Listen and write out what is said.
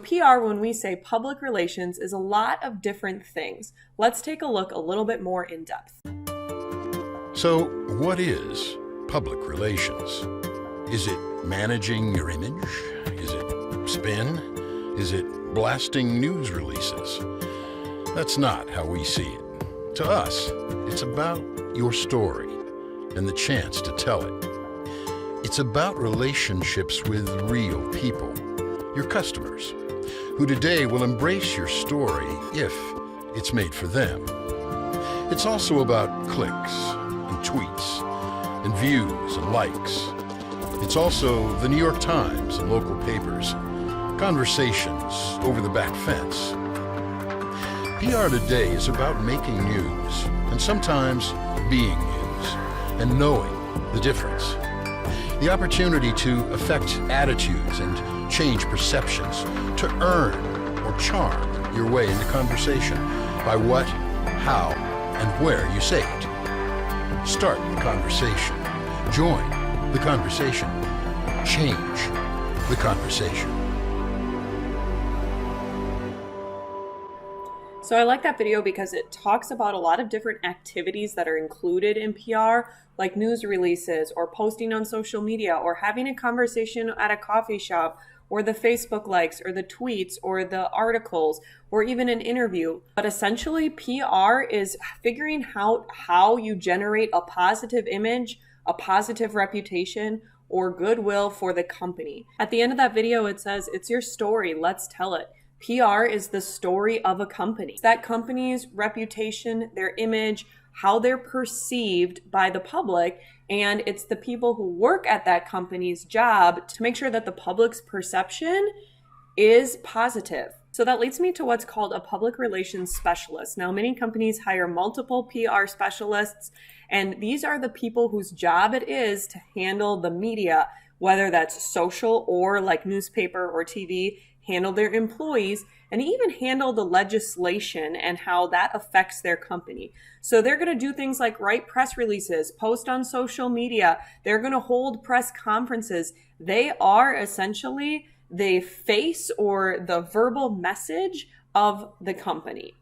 PR, when we say public relations, is a lot of different things. Let's take a look a little bit more in depth. So, what is public relations? Is it managing your image? Is it spin? Is it blasting news releases? That's not how we see it. To us, it's about your story and the chance to tell it. It's about relationships with real people, your customers, who today will embrace your story if it's made for them. It's also about clicks and tweets and views and likes. It's also the New York Times and local papers, conversations over the back fence. PR today is about making news and sometimes being news and knowing the difference. The opportunity to affect attitudes and change perceptions, to earn or charm your way into conversation by what, how, and where you say it. Start the conversation. Join the conversation. Change the conversation. So I like that video because it talks about a lot of different activities that are included in PR, like news releases or posting on social media or having a conversation at a coffee shop or the Facebook likes or the tweets or the articles or even an interview. But essentially PR is figuring out how you generate a positive image, a positive reputation, or goodwill for the company. At the end of that video, it says, "It's your story, let's tell it." PR is the story of a company. That company's reputation, their image, how they're perceived by the public, and it's the people who work at that company's job to make sure that the public's perception is positive. So that leads me to what's called a public relations specialist. Now, many companies hire multiple PR specialists, and these are the people whose job it is to handle the media, whether that's social or like newspaper or TV, handle their employees, and even handle the legislation and how that affects their company. So they're going to do things like write press releases, post on social media. They're going to hold press conferences. They are essentially the face or the verbal message of the company.